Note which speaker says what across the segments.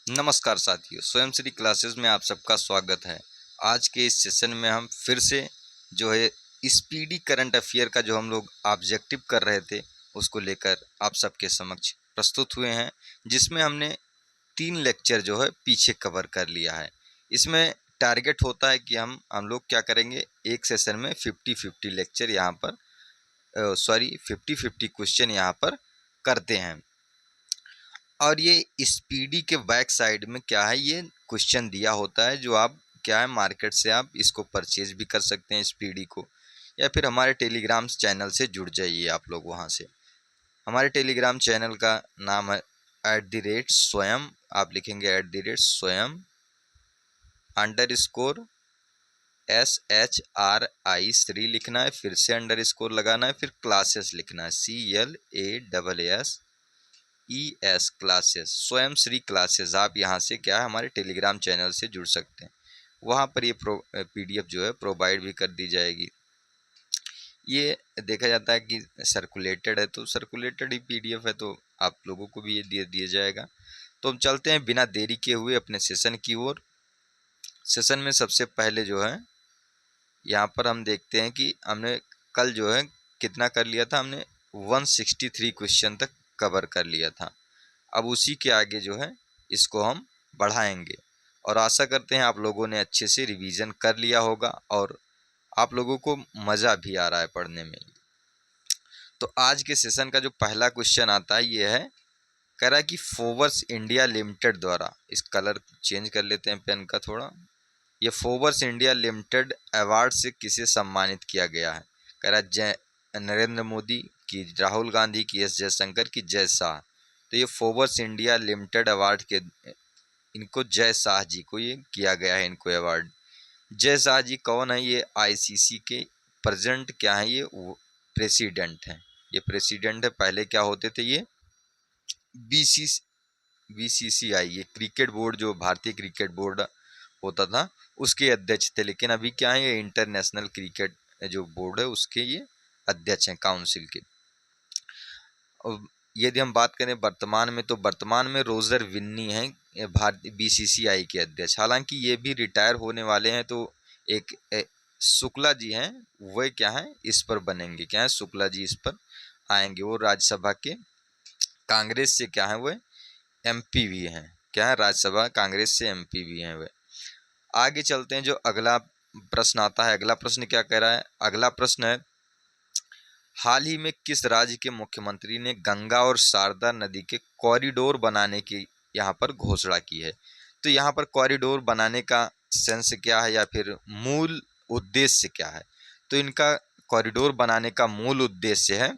Speaker 1: नमस्कार साथियों, स्वयं श्री क्लासेस में आप सबका स्वागत है। आज के इस सेशन में हम फिर से जो है स्पीडी करंट अफेयर का जो हम लोग ऑब्जेक्टिव कर रहे थे उसको लेकर आप सबके समक्ष प्रस्तुत हुए हैं, जिसमें हमने 3 लेक्चर जो है पीछे कवर कर लिया है। इसमें टारगेट होता है कि हम लोग क्या करेंगे, एक सेशन में 50-50 लेक्चर यहाँ पर 50-50 क्वेश्चन यहाँ पर करते हैं। और ये स्पीडी के बैक साइड में क्या है, ये क्वेश्चन दिया होता है जो आप क्या है मार्केट से आप इसको परचेज भी कर सकते हैं स्पीडी को, या फिर हमारे टेलीग्राम चैनल से जुड़ जाइए आप लोग वहाँ से। हमारे टेलीग्राम चैनल का नाम है @स्वयं, आप लिखेंगे @स्वयं _SHRI श्री लिखना है, फिर से अंडरस्कोर लगाना है, फिर क्लासेस लिखना है CLASSES क्लासेस, स्वयं श्री क्लासेस। आप यहाँ से क्या है हमारे टेलीग्राम चैनल से जुड़ सकते हैं। वहाँ पर ये PDF जो है प्रोवाइड भी कर दी जाएगी। ये देखा जाता है कि सर्कुलेटेड है, तो सर्कुलेटेड ही PDF है, तो आप लोगों को भी ये दे दिया जाएगा। तो हम चलते हैं बिना देरी के हुए अपने सेशन की ओर। सेशन में सबसे पहले जो है यहाँ पर हम देखते हैं कि हमने कल जो है कितना कर लिया था, हमने 163 क्वेश्चन तक कवर कर लिया था। अब उसी के आगे जो है इसको हम बढ़ाएंगे और आशा करते हैं आप लोगों ने अच्छे से रिवीजन कर लिया होगा और आप लोगों को मज़ा भी आ रहा है पढ़ने में। तो आज के सेशन का जो पहला क्वेश्चन आता है ये है, कह रहा है कि फोवर्स इंडिया लिमिटेड द्वारा, इस कलर चेंज कर लेते हैं पेन का थोड़ा, ये फोवर्स इंडिया लिमिटेड अवार्ड से किसे सम्मानित किया गया है। कह रहा है जय नरेंद्र मोदी की, राहुल गांधी की, एस जयशंकर की, जय शाह। तो ये फोवर्स इंडिया लिमिटेड अवार्ड के इनको जय शाह जी को ये किया गया है, इनको अवार्ड। जय शाह जी कौन है, ये ICC के प्रेसिडेंट क्या है, ये प्रेसिडेंट हैं। ये प्रेसिडेंट है, पहले क्या होते थे ये BCCI, ये क्रिकेट बोर्ड जो भारतीय क्रिकेट बोर्ड होता था उसके अध्यक्ष थे, लेकिन अभी क्या है ये इंटरनेशनल क्रिकेट जो बोर्ड है उसके ये अध्यक्ष हैं, काउंसिल के। और यदि हम बात करें वर्तमान में, तो वर्तमान में रोजर विन्नी हैं भारतीय BCCI के अध्यक्ष। हालांकि ये भी रिटायर होने वाले हैं, तो एक शुक्ला जी हैं, वह क्या है इस पर बनेंगे, क्या है शुक्ला जी इस पर आएंगे। वो राज्यसभा के कांग्रेस से क्या है वो MP भी हैं, क्या है राज्यसभा कांग्रेस से MP भी हैं वे। आगे चलते हैं, जो अगला प्रश्न आता है, अगला प्रश्न क्या कह रहा है, अगला प्रश्न है, हाल ही में किस राज्य के मुख्यमंत्री ने गंगा और शारदा नदी के कॉरिडोर बनाने की यहाँ पर घोषणा की है। तो यहाँ पर कॉरिडोर बनाने का सेंस क्या है या फिर मूल उद्देश्य क्या है, तो इनका कॉरिडोर बनाने का मूल उद्देश्य है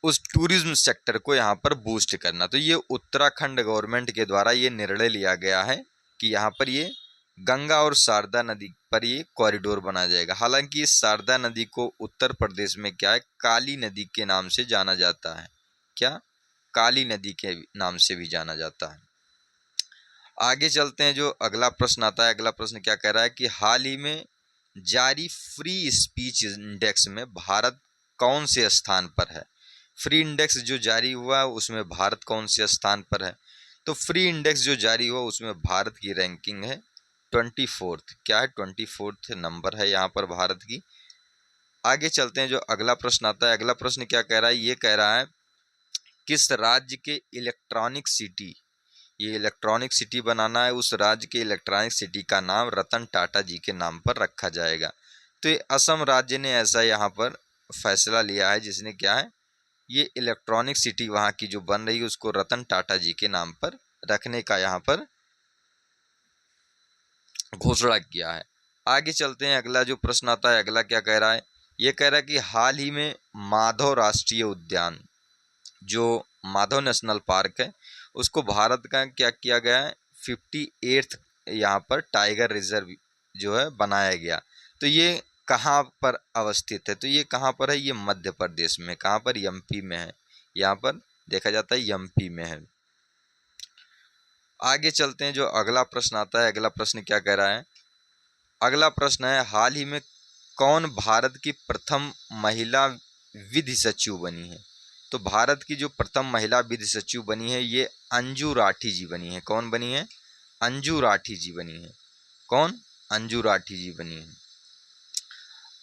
Speaker 1: उस टूरिज्म सेक्टर को यहाँ पर बूस्ट करना। तो ये उत्तराखंड गवर्नमेंट के द्वारा ये निर्णय लिया गया है कि यहाँ पर ये गंगा और शारदा नदी पर ये कॉरिडोर बनाया जाएगा। हालांकि इस शारदा नदी को उत्तर प्रदेश में क्या है काली नदी के नाम से जाना जाता है, क्या काली नदी के नाम से भी जाना जाता है। आगे चलते हैं, जो अगला प्रश्न आता है, अगला प्रश्न क्या कह रहा है कि हाल ही में जारी फ्री स्पीच इंडेक्स में भारत कौन से स्थान पर है। फ्री इंडेक्स जो जारी हुआ उसमें भारत कौन से स्थान पर है, तो फ्री इंडेक्स जो जारी हुआ उसमें भारत की रैंकिंग है 24th, क्या है 24th नंबर है यहाँ पर भारत की। आगे चलते हैं, जो अगला प्रश्न आता है, अगला प्रश्न क्या कह रहा है, ये कह रहा है किस राज्य के इलेक्ट्रॉनिक सिटी, ये इलेक्ट्रॉनिक सिटी बनाना है, उस राज्य के इलेक्ट्रॉनिक सिटी का नाम रतन टाटा जी के नाम पर रखा जाएगा। तो ये असम राज्य ने ऐसा यहाँ पर फैसला लिया है, जिसने क्या है ये इलेक्ट्रॉनिक सिटी वहाँ की जो बन रही है उसको रतन टाटा जी के नाम पर रखने का यहाँ पर घोषणा किया है। आगे चलते हैं, अगला जो प्रश्न आता है, अगला क्या कह रहा है, ये कह रहा है कि हाल ही में माधव राष्ट्रीय उद्यान, जो माधव नेशनल पार्क है, उसको भारत का क्या किया गया है 58th यहाँ पर टाइगर रिजर्व जो है बनाया गया। तो ये कहाँ पर अवस्थित है, तो ये कहाँ पर है, ये मध्य प्रदेश में, कहाँ पर MP में है, यहाँ पर देखा जाता है MP में है। आगे चलते हैं, जो अगला प्रश्न आता है, अगला प्रश्न क्या कह रहा है, अगला प्रश्न है हाल ही में कौन भारत की प्रथम महिला विधि सचिव बनी है। तो भारत की जो प्रथम महिला विधि सचिव बनी है ये अंजू राठी जी बनी है। कौन बनी है? अंजू राठी जी बनी है। कौन? अंजू राठी जी बनी है।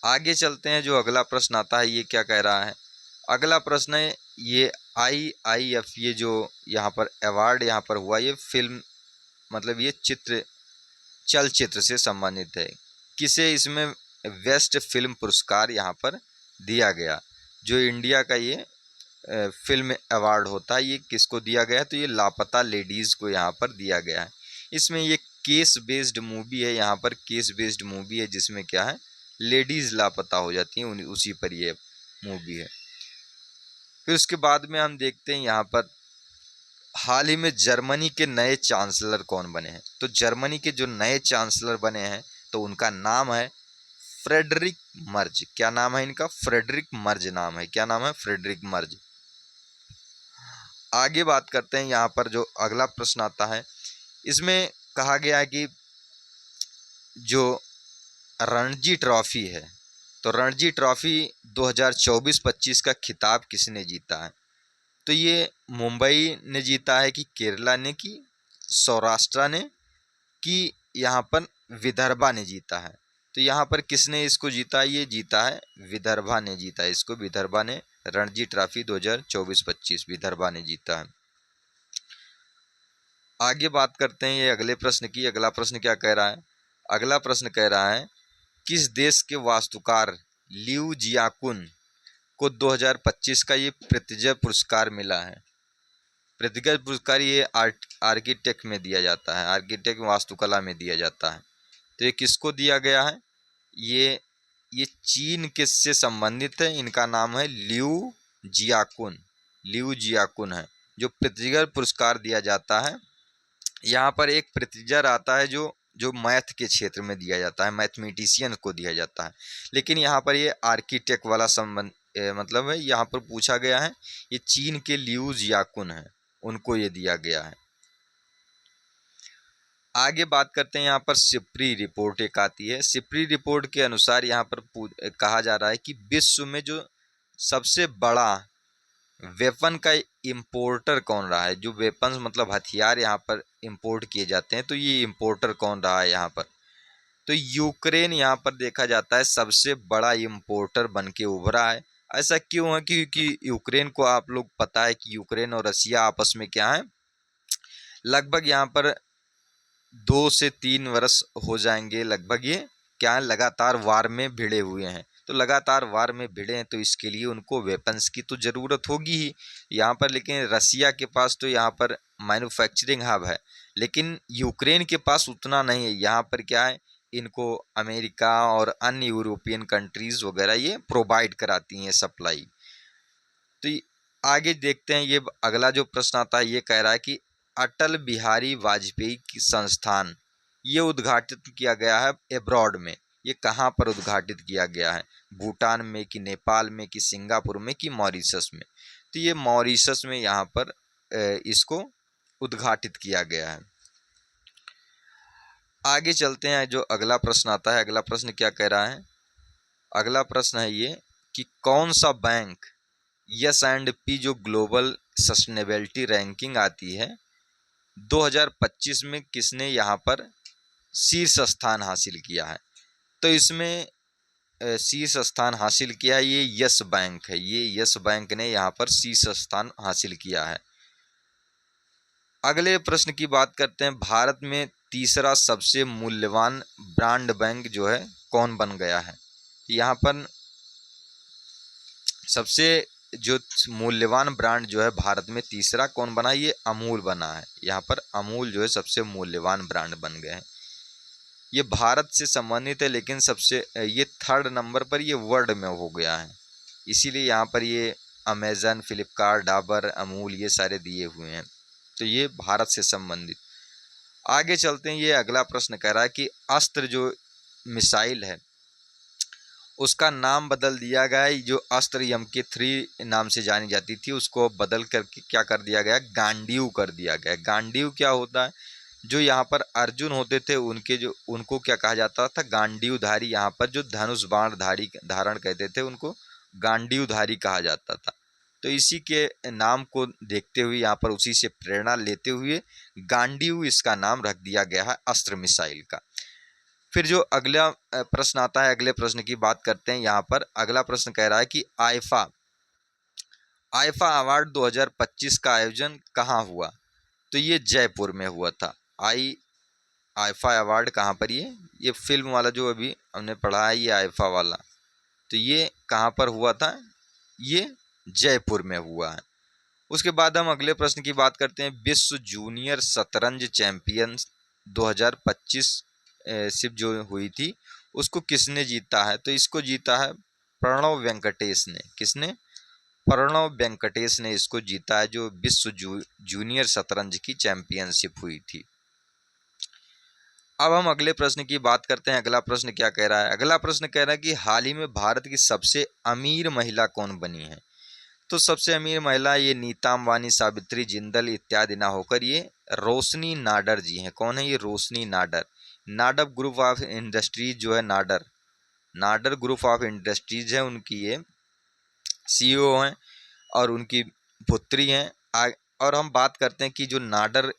Speaker 1: आगे चलते हैं, जो अगला प्रश्न आता है ये क्या कह रहा है? अगला प्रश्न है ये IIF, ये जो यहाँ पर अवार्ड यहाँ पर हुआ, ये फिल्म मतलब ये चलचित्र से संबंधित है। किसे इसमें बेस्ट फिल्म पुरस्कार यहाँ पर दिया गया? जो इंडिया का ये फिल्म अवार्ड होता है, ये किसको दिया गया है? तो ये लापता लेडीज़ को यहाँ पर दिया गया है। इसमें ये केस बेस्ड मूवी है, यहाँ पर केस बेस्ड मूवी है जिसमें क्या है, लेडीज़ लापता हो जाती हैं, उसी पर ये मूवी है। फिर उसके बाद में हम देखते हैं यहाँ पर हाल ही में जर्मनी के नए चांसलर कौन बने हैं? तो जर्मनी के जो नए चांसलर बने हैं तो उनका नाम है फ्रेडरिक मर्ज। क्या नाम है इनका? फ्रेडरिक मर्ज नाम है। क्या नाम है? Friedrich Merz. आगे बात करते हैं, यहाँ पर जो अगला प्रश्न आता है इसमें कहा गया है कि जो रणजी ट्रॉफी है, तो रणजी ट्रॉफी 2024-25 का खिताब किसने जीता है? तो ये मुंबई ने जीता है कि केरला ने कि सौराष्ट्र ने कि यहाँ पर विदर्भा ने जीता है? तो यहाँ पर किसने इसको जीता? ये जीता है विदर्भा ने जीता है इसको। विदर्भा ने रणजी ट्रॉफी 2024-25 विदर्भा ने जीता है। आगे बात करते हैं ये अगले प्रश्न की। अगला प्रश्न क्या कह रहा है? अगला प्रश्न कह रहा है किस देश के वास्तुकार लियू जियाकुन को 2025 का ये प्रित्जर पुरस्कार मिला है? प्रित्जर पुरस्कार ये आर्किटेक्ट में दिया जाता है, आर्किटेक्ट वास्तुकला में दिया जाता है। तो ये किसको दिया गया है? ये चीन के से संबंधित है। इनका नाम है लियू जियाकुन। लियू जियाकुन है जो प्रित्जर पुरस्कार दिया जाता है। यहाँ पर एक प्रित्जर आता है जो जो मैथ के क्षेत्र में दिया जाता है, मैथमेटिशियन को दिया जाता है। लेकिन यहाँ पर ये आर्किटेक्ट वाला संबंध मतलब है, यहाँ पर पूछा गया है, ये चीन के लियू जियाकुन है, उनको ये दिया गया है। आगे बात करते हैं, यहाँ पर सिप्री रिपोर्ट एक आती है। सिप्री रिपोर्ट के अनुसार यहाँ पर कहा जा रहा है कि विश्व में जो सबसे बड़ा वेपन का इंपोर्टर कौन रहा है? जो वेपन्स मतलब हथियार यहाँ पर इंपोर्ट किए जाते हैं, तो ये इंपोर्टर कौन रहा है यहाँ पर? तो यूक्रेन यहाँ पर देखा जाता है सबसे बड़ा इंपोर्टर बन के उभरा है। ऐसा क्यों है? क्योंकि यूक्रेन को आप लोग पता है कि यूक्रेन और रसिया आपस में क्या है, लगभग यहाँ पर 2 से 3 वर्ष हो जाएंगे लगभग, ये क्या है, लगातार वार में भिड़े हुए हैं। तो लगातार वार में भिड़े हैं तो इसके लिए उनको वेपन्स की तो ज़रूरत होगी ही यहाँ पर। लेकिन रसिया के पास तो यहाँ पर मैन्युफैक्चरिंग हब है, लेकिन यूक्रेन के पास उतना नहीं है। यहाँ पर क्या है, इनको अमेरिका और अन्य यूरोपियन कंट्रीज़ वगैरह ये प्रोवाइड कराती हैं सप्लाई। तो आगे देखते हैं, ये अगला जो प्रश्न आता है ये कह रहा है कि अटल बिहारी वाजपेयी की संस्थान ये उद्घाटित किया गया है एब्रॉड में। ये कहाँ पर उद्घाटित किया गया है? भूटान में कि नेपाल में कि सिंगापुर में कि मॉरिशस में? तो ये मॉरिशस में यहाँ पर इसको उद्घाटित किया गया है। आगे चलते हैं, जो अगला प्रश्न आता है, अगला प्रश्न क्या कह रहा है? अगला प्रश्न है ये कि कौन सा बैंक S&P जो ग्लोबल सस्टेनेबिलिटी रैंकिंग आती है 2025 में किसने यहाँ पर शीर्ष स्थान हासिल किया है? तो इसमें शीर्ष स्थान हासिल किया है ये यस बैंक है। ये यस बैंक ने यहाँ पर शीर्ष स्थान हासिल किया है। अगले प्रश्न की बात करते हैं, भारत में तीसरा सबसे मूल्यवान ब्रांड बैंक जो है कौन बन गया है? यहाँ पर सबसे जो मूल्यवान ब्रांड जो है भारत में तीसरा कौन बना? ये अमूल बना है। यहाँ पर अमूल जो है सबसे मूल्यवान ब्रांड बन गए हैं। ये भारत से संबंधित है, लेकिन सबसे ये 3rd नंबर पर ये वर्ल्ड में हो गया है, इसीलिए यहाँ पर ये अमेजन, फ्लिपकार्ट, डाबर, अमूल ये सारे दिए हुए हैं। तो ये भारत से संबंधित। आगे चलते हैं, ये अगला प्रश्न कह रहा है कि अस्त्र जो मिसाइल है उसका नाम बदल दिया गया है। जो अस्त्र MK3 नाम से जानी जाती थी उसको बदल करके क्या कर दिया गया? गांडीव कर दिया गया। गांडीव क्या होता है? जो यहाँ पर अर्जुन होते थे उनको क्या कहा जाता था? गांडीवधारी। यहाँ पर जो धनुष बाण धारण करते थे उनको गांडीवधारी कहा जाता था। तो इसी के नाम को देखते हुए यहाँ पर उसी से प्रेरणा लेते हुए गांडीव इसका नाम रख दिया गया है अस्त्र मिसाइल का। फिर जो अगला प्रश्न आता है, अगले प्रश्न की बात करते हैं। यहाँ पर अगला प्रश्न कह रहा है कि आईफा अवार्ड 2025 का आयोजन कहाँ हुआ? तो ये जयपुर में हुआ था। आईफा अवार्ड कहाँ पर, ये फिल्म वाला जो अभी हमने पढ़ा है, ये आईफा वाला, तो ये कहाँ पर हुआ था? ये जयपुर में हुआ है। उसके बाद हम अगले प्रश्न की बात करते हैं। विश्व जूनियर शतरंज चैंपियन 2025 शिप जो हुई थी उसको किसने जीता है? तो इसको जीता है प्रणव वेंकटेश ने। किसने? प्रणव वेंकटेश ने इसको जीता है, जो विश्व जूनियर शतरंज की चैंपियनशिप हुई थी। अब हम अगले प्रश्न की बात करते हैं। अगला प्रश्न क्या कह रहा है? अगला प्रश्न कह रहा है कि हाल ही में भारत की सबसे अमीर महिला कौन बनी है? तो सबसे अमीर महिला ये नीता अंबानी, सावित्री जिंदल इत्यादि ना होकर ये रोशनी नाडर जी हैं। कौन है ये? Roshni Nadar. Nadar group of industries जो है, नाडर ग्रुप ऑफ इंडस्ट्रीज है, उनकी ये सीईओ हैं और उनकी पुत्री हैं। और हम बात करते हैं कि जो नाडर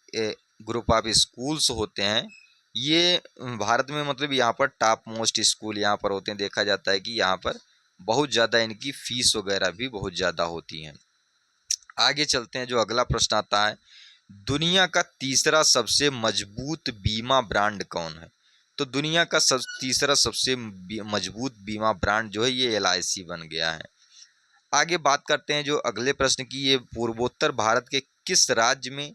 Speaker 1: ग्रुप ऑफ स्कूल्स होते हैं, ये भारत में मतलब यहाँ पर टॉप मोस्ट स्कूल यहाँ पर होते हैं। देखा जाता है कि यहाँ पर बहुत ज़्यादा इनकी फीस वगैरह भी बहुत ज़्यादा होती हैं। आगे चलते हैं। जो अगला प्रश्न आता है, दुनिया का तीसरा सबसे मजबूत बीमा ब्रांड कौन है? तो दुनिया का तीसरा सबसे मजबूत बीमा ब्रांड जो है ये LIC बन गया है। आगे बात करते हैं जो अगले प्रश्न की। ये पूर्वोत्तर भारत के किस राज्य में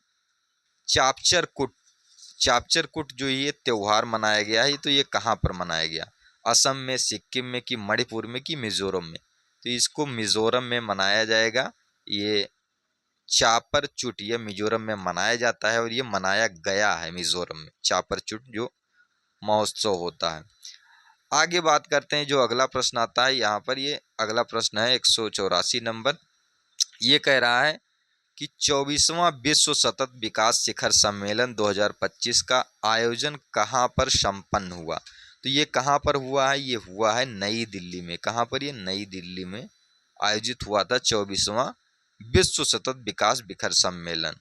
Speaker 1: चापचर कुट जो ये त्योहार मनाया गया है, तो ये कहाँ पर मनाया गया? असम में, सिक्किम में, कि मणिपुर में, कि मिजोरम में? तो इसको मिजोरम में मनाया जाएगा। ये चापर चुट ये मिजोरम में मनाया जाता है और ये मनाया गया है मिजोरम में, चापर चुट जो महोत्सव होता है। आगे बात करते हैं। जो अगला प्रश्न आता है यहाँ पर, ये अगला प्रश्न है 184 नंबर। ये कह रहा है कि 24वां विश्व सतत विकास शिखर सम्मेलन 2025 का आयोजन कहाँ पर संपन्न हुआ? तो ये कहाँ पर हुआ है? ये हुआ है नई दिल्ली में। कहाँ पर? ये नई दिल्ली में आयोजित हुआ था 24वां विश्व सतत विकास शिखर सम्मेलन।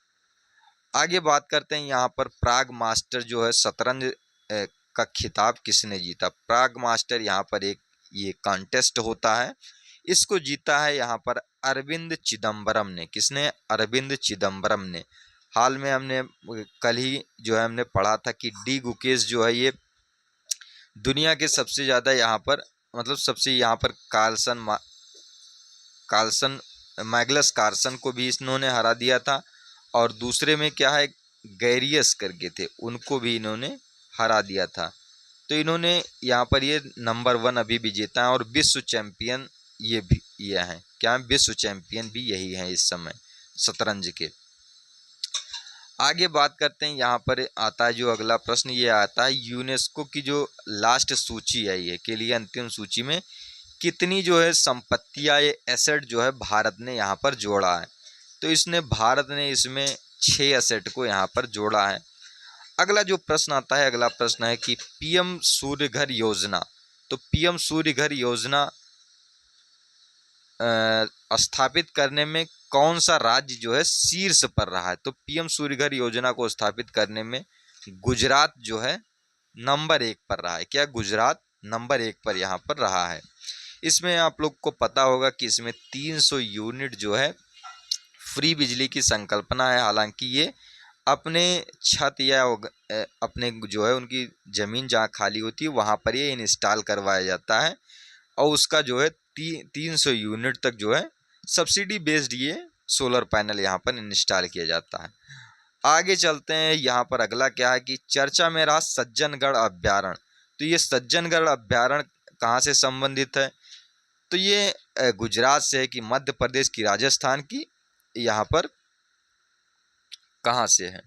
Speaker 1: आगे बात करते हैं। यहाँ पर प्राग मास्टर जो है शतरंज का खिताब किसने जीता? प्राग मास्टर यहाँ पर एक ये कॉन्टेस्ट होता है, इसको जीता है यहाँ पर अरविंद चिदम्बरम ने। किसने? अरविंद चिदम्बरम ने। हाल में हमने कल ही जो है हमने पढ़ा था कि डी गुकेश जो है ये दुनिया के सबसे ज़्यादा यहाँ पर मतलब सबसे यहाँ पर मैग्नस कार्लसन को भी इन्होंने हरा दिया था। और दूसरे में क्या है, गैरियस करके थे, उनको भी इन्होंने हरा दिया था। तो इन्होंने यहाँ पर ये नंबर 1 अभी विजेता है और विश्व चैंपियन ये भी ये हैं। क्या? विश्व चैंपियन भी यही हैं इस समय शतरंज के। आगे बात करते हैं। यहाँ पर आता है जो अगला प्रश्न, ये आता है यूनेस्को की जो लास्ट सूची आई है के लिए अंतिम सूची में कितनी जो है संपत्तियाँ ये एसेट जो है भारत ने यहाँ पर जोड़ा है? तो भारत ने इसमें 6 एसेट को यहाँ पर जोड़ा है। अगला जो प्रश्न आता है, अगला प्रश्न है कि PM सूर्य घर योजना। तो PM सूर्य घर योजना स्थापित करने में कौन सा राज्य जो है शीर्ष पर रहा है? तो PM सूर्य घर योजना को स्थापित करने में गुजरात जो है नंबर 1 पर रहा है। क्या? गुजरात नंबर 1 पर यहाँ पर रहा है। इसमें आप लोग को पता होगा कि इसमें 300 यूनिट जो है फ्री बिजली की संकल्पना है। हालांकि ये अपने छत या अपने जो है उनकी ज़मीन जहाँ खाली होती है वहाँ पर ये इंस्टॉल करवाया जाता है और उसका जो है 300 यूनिट तक जो है सब्सिडी बेस्ड ये सोलर पैनल यहाँ पर इंस्टॉल किया जाता है। आगे चलते हैं। यहाँ पर अगला क्या है कि चर्चा में रहा सज्जनगढ़ अभ्यारण्य। तो ये सज्जनगढ़ अभ्यारण्य कहाँ से संबंधित है? तो ये गुजरात से है कि मध्य प्रदेश की, राजस्थान की, यहाँ पर कहाँ से है?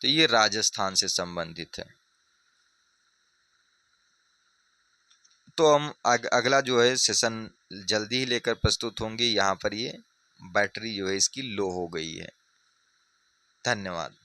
Speaker 1: तो ये राजस्थान से संबंधित है। तो हम अगला जो है सेशन जल्दी ही लेकर प्रस्तुत होंगे। यहाँ पर ये बैटरी जो है इसकी लो हो गई है। धन्यवाद।